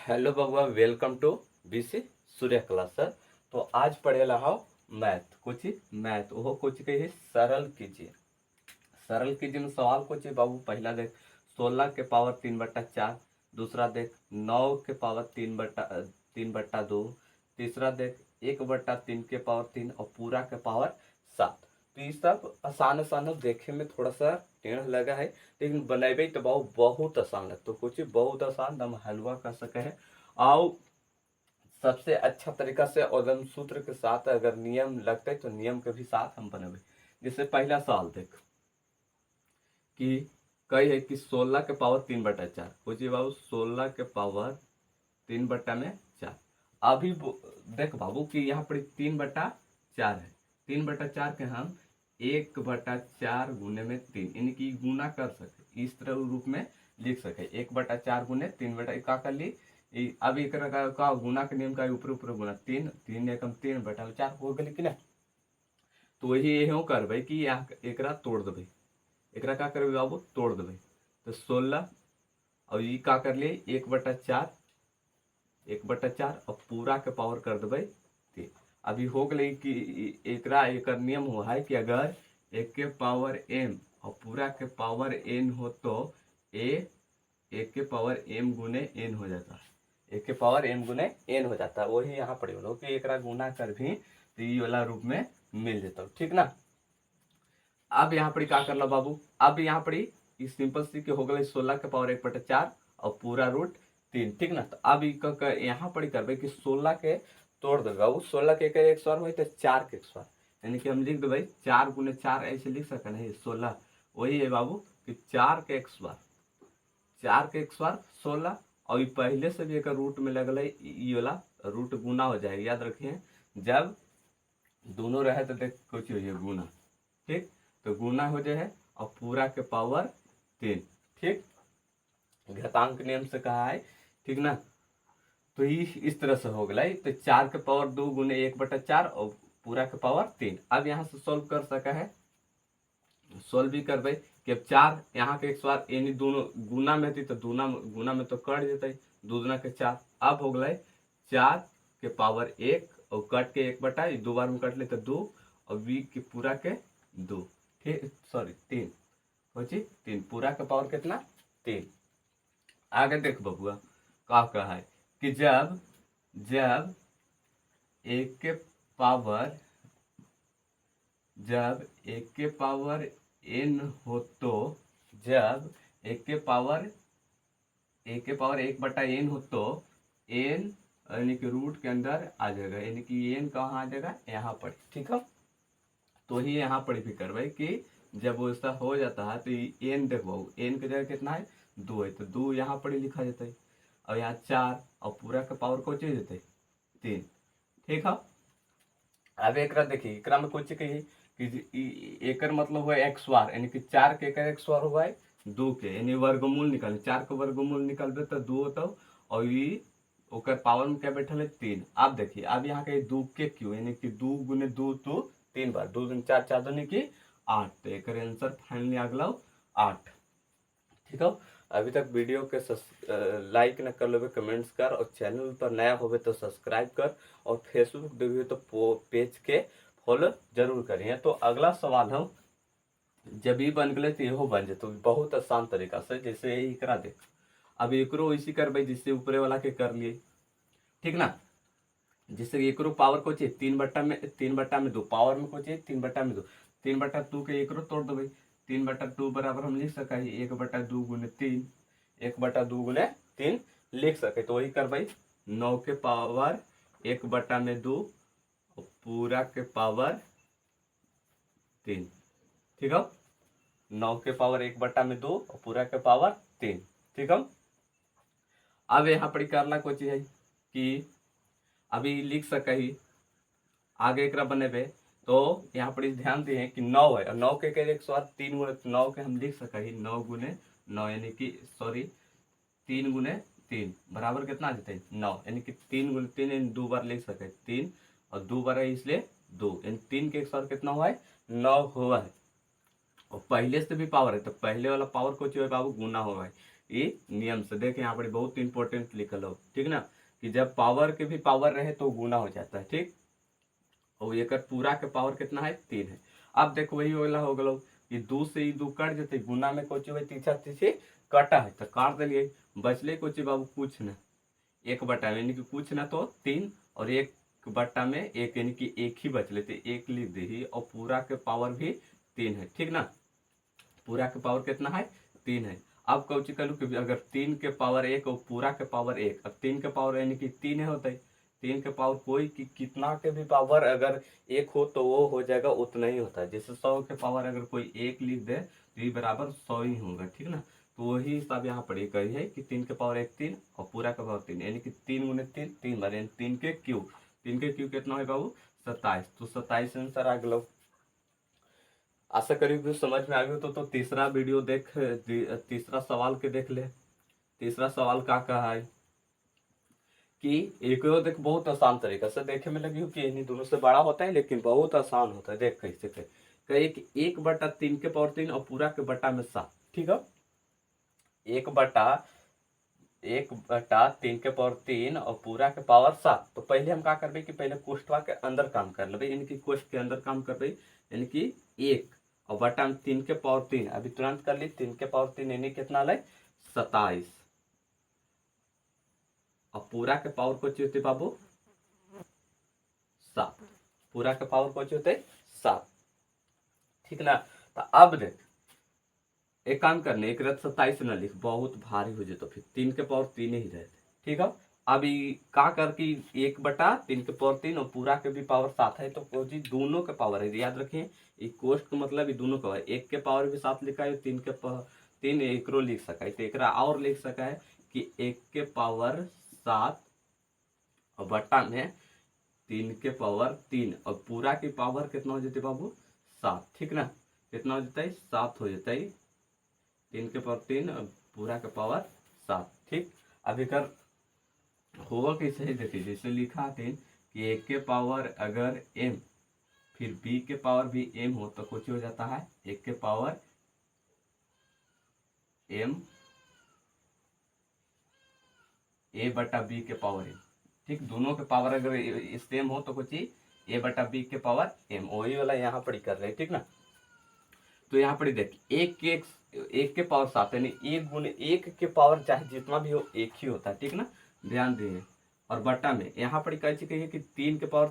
Hello बबुआ, welcome to BC Surya class sir. तो आज पढ़े रहा मैथ कुछ मैथ वो कुछ के ही सरल कीजिए में सवाल कुछ बाबू। पहला देख 16 के पावर 3/4, दूसरा देख 9 के पावर 3/2, तीसरा देख 1/3 के पावर 3 और पूरा के पावर 7। तो ये सब आसान आसान देखे में थोड़ा सा टेढ़ लगा है, लेकिन बनेबे तो बहुत आसान है। तो कुछ बहुत आसान दम हलवा कर सके है। आओ सबसे अच्छा तरीका से और एकदम सूत्र के साथ अगर नियम लगते तो नियम के भी साथ हम बनेबे। जैसे पहला सवाल देख कि कही है कि 16 के पावर 3/4। पूछिए बाबू 16 के पावर 3/4। अभी देख बाबू कि यहाँ पर 3/4 है। 3/4 के हम 1/4 गुने में 3 यानी कि गुना कर सके, इस तरह रूप में लिख सके। 1/4 गुने 3 का कर ली। अब एक का गुना के नियम का ऊपर ऊपर गुना 3 3 एकम 3/4 हो गई कि ना। तो वही ये करबे कि यहाँ एकरा तोड़ देवे। एकरा का करबे बाबू तोड़ देवे। तो 16 और ये का कर लिए 1/4 1/4 और पूरा के पावर कर देवे 3। अभी हो गए कि एकरा एक नियम हुआ है कि अगर 1 के पावर m और पूरा के पावर n हो तो a 1 के पावर m गुने n हो जाता है। 1 के पावर m गुने n हो जाता है। वही यहाँ पर बोलो कि एकरा गुना कर भी तो ये वाला रूप में मिल जाता, ठीक ना। अब यहाँ पर क्या करना बाबू, अब यहाँ पर सिंपल सी के हो गए 16 के पावर 1/4 और पूरा रूट 3, ठीक ना। तो अब यहाँ पर करबे कि 16 के तोड़ देवे बाबू। 16 के एक स्वर हो तो 4 के एक स्वर, यानी कि हम लिख देवे 4 गुने 4 ऐसे लिख सकते हैं 16। वही है बाबू कि 4 के एक स्वर 16 और ये पहले से भी एक रूट में लगल है, ये वाला रूट गुना हो जाएगा। याद रखिए जब दोनों रहे तो देख कुछ हो गुना, ठीक। तो गुना हो जाए और पूरा के पावर 3, ठीक। घातांक नियम से कहा है, ठीक ना। तो ये इस तरह से हो गया। तो 4 के पावर 2 गुने 1/4 और पूरा के पावर 3। अब यहाँ से सोल्व कर सका है, सोल्व भी करबे कि अब 4 यहाँ के एक स्वार यानी दोनों गुना में थी तो गुना में तो कट जेते 2 दूना के 4। अब हो गए 4 के पावर 1 और कट के 1/, 2 बार में कट ले तो 2 और बी के पूरा के 2, ठीक सॉरी 3 हो 3। पूरा का पावर कितना 3। आगे देख बबुआ का कहा है कि जब जब 1 के पावर n हो तो जब 1 के पावर 1/n हो तो n यानी कि रूट के अंदर आ जाएगा, यानी कि n कहाँ आ जाएगा यहाँ पर, ठीक है। तो ही यहाँ पर भी करवाई कि जब वो ऐसा हो जाता है तो n देखो n की जगह कितना है 2 है, तो 2 यहाँ पर लिखा जाता है और यहाँ 4 और पूरा का पावर को चेंज देते 3, ठीक है। अब एक देखिए एक में कुछ कही कि एक मतलब हुआ x बार, यानी कि 4 के x बार हुआ है 2 के, यानी वर्गमूल निकाले 4 के वर्गमूल निकालबे तो 2 होता और ये ओकर पावर में क्या बैठल है 3। अब देखिए अब यहाँ के 2 के क्यों, यानी कि 2 गुने 2 तो 3 बार, 2 गुने 4 4 दूनी की 8। तो एक आंसर फाइनली आ गया 8, ठीक है। अभी तक वीडियो के लाइक न कर लेवे कमेंट्स कर, और चैनल पर नया होवे तो सब्सक्राइब कर, और फेसबुक देखे तो पेज के फॉलो जरूर करिए। तो अगला सवाल हम जब ये बन गए तो इहो बन जाते बहुत आसान तरीका से। जैसे यही करा दे, अब एकरो इसी करबे जिससे ऊपरे वाला के कर लिए, ठीक ना। जिससे एकरो पावर को चाहिए 3/2 पावर में को चाहिए 3/2 3/2 के एकरो तोड़ देवे 3/2 बराबर हम लिख सका 1/2 गुने 3 1/2 गुने 3 लिख सके। तो वही करबे 9 के पावर 1/2 पूरा के पावर 3, ठीक है। 9 के पावर 1/2 और पूरा के पावर 3, ठीक है। अब यहाँ पर करना कुछ है कि अभी लिख सके ही आगे एक बनेबे। तो यहाँ पर ध्यान दिए कि 9 है और 9 के एक स्वाद 3 गुने 9 के हम लिख सके ही 9 गुने 9, यानी कि सॉरी 3 गुने 3 बराबर कितना आ जाता है 9, यानी कि 3 गुने 3 यानी 2 बार लिख सके 3 और 2 बार है इसलिए 2, यानी 3 के एक स्वाद कितना हुआ है 9 हुआ है। और पहले से भी पावर है तो पहले वाला पावर को जो है बाबू गुना हुआ है, ये नियम से। देखे यहाँ पर बहुत इंपॉर्टेंट लिखल हो, ठीक ना, कि जब पावर के भी पावर रहे तो गुना हो जाता है, ठीक। और एक पूरा के पावर कितना है 3 है। अब देखो वही वाला हो गलो कि 2 से ई 2 कट जते, गुना में कोची हुई तीछा तीछे कटा है तो काट दिलिए, बचले कोची बाबू कुछ ना, 1/, यानी कि कुछ ना तो 3, और 1/, में 1 यानी कि 1 ही बच लेते, 1 लिख दे, और पूरा के पावर भी 3 है, ठीक ना। पूरा के पावर कितना है 3 है। अब कौची करूँ कि अगर 3 के पावर 1 और पूरा के पावर 1, अब 3 के पावर यानी कि 3 होता है, 3 के पावर कोई कि कितना के भी पावर अगर 1 हो तो वो हो जाएगा उतना ही होता है। जैसे 100 के पावर अगर कोई 1 लिख दे तो ये बराबर 100 ही होगा, ठीक ना। तो वही हिसाब यहाँ पर कही है कि 3 के पावर 1 3 और पूरा के पावर 3, यानी कि 3 गुने 3 3 बार, यानी 3 के क्यूब, 3 के क्यूब कितना है बाबू 27। तो 27 आंसर आ गया। आशा करी कि समझ में आ गई। तो तीसरा वीडियो देख, तीसरा सवाल के देख ले। तीसरा सवाल का कहा है कि एक देख बहुत आसान तरीका से देखे में लगी कि इन्हीं दोनों से बड़ा होता है लेकिन बहुत आसान होता है। देख कैसे कहे कि 1/3 के पावर 3 और पूरा के बटा में 7, ठीक है। 1/3 के पावर 3 और पूरा के पावर 7। तो पहले हम क्या करबे कि पहले कोष्ठवा के अंदर काम कर लेबे, यानी कि कोष्ठ के अंदर काम करबे, यानी कि 1 और बटा में 3 के पावर 3, अभी तुरंत कर ली, 3 के पावर 3 यानी कितना ले 27, और पूरा के पावर को होते बाबू 7, पूरा के पावर को होते 7, ठीक ना। तो अब देख एक काम करने, एक रथ 27 न लिख, बहुत भारी हो जाए, तो फिर 3 के पावर 3 ही रहते, ठीक है। अभी का कर कि 1/3 के पावर 3 और पूरा के भी पावर 7 है, तो जी दोनों के पावर है, याद रखें ये कोष्ट का मतलब ये दोनों का है। 1 के पावर भी 7 लिखा है, 3 के पावर 3 एकरो लिख सका है, तो एकरा और लिख सका है कि 1 के पावर 7 और बट्टा में 3 के पावर 3 और पूरा की पावर कितना हो जाते बाबू 7, ठीक ना। कितना हो जाता है 7 हो जाता है, 3 के पावर 3 और पूरा का पावर 7, ठीक। अभी कर होगा कैसे ही देखिए, जैसे लिखा थे कि 1 के पावर अगर m फिर b के पावर भी m हो तो कुछ हो जाता है 1 के पावर m a/b के पावर m, ठीक। दोनों के पावर अगर सेम हो तो कुछ a/b के पावर m, वही वाला यहाँ पर कर रहे, ठीक ना। तो यहाँ पर देख 1 के पावर 7 यानी 1 गुने 1 के पावर चाहे जितना भी हो 1 ही होता है, ठीक ना, ध्यान दिए। और बटा में यहाँ पर कैसे कहिए कि 3 के पावर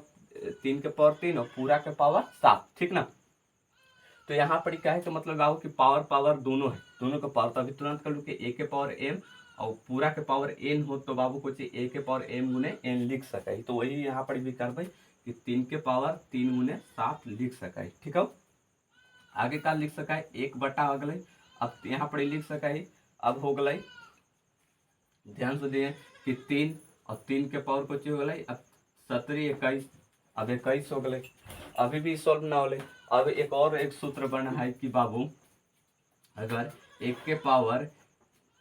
3 और पूरा के पावर 7, ठीक ना। तो यहाँ पर क्या है तो मतलब आओ कि पावर दोनों है, दोनों का पावर। तो अभी तुरंत कर लू कि 1 के पावर m और पूरा के पावर n हो तो बाबू को 1 के पावर m गुने n लिख सका है। तो वही यहाँ पर भी कर भाई कि 3 के पावर 3 गुने 7 लिख सका है, ठीक है। आगे का लिख सका है 1/, हो गए। अब यहाँ पर लिख सका है, अब हो गए, ध्यान से दिए कि 3 और 3 के पावर को हो गए, अब 17 21, अब 21 हो गए। अभी भी सॉल्व ना हो। अब एक और एक सूत्र बना है कि बाबू अगर 1 के पावर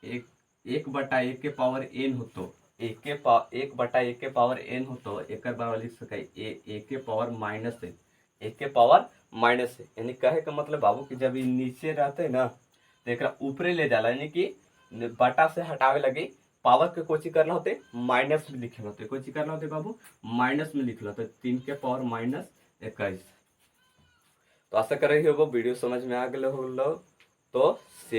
1/1 के पावर n हो तो 1/1 के पावर n हो तो एक बार लिख सका 1 के पावर माइनस है, 1 के पावर माइनस है, यानी कहे का मतलब बाबू कि जब ये नीचे रहते ना तो एक ऊपरे ले जाला, यानी कि बटा से हटावे लगे पावर के कोची करना होते माइनस में लिखे होते, कोची करना होते बाबू माइनस में लिखना होते, 3 के पावर -21। तो आशा कर रही हो वो वीडियो समझ में आ गए हो तो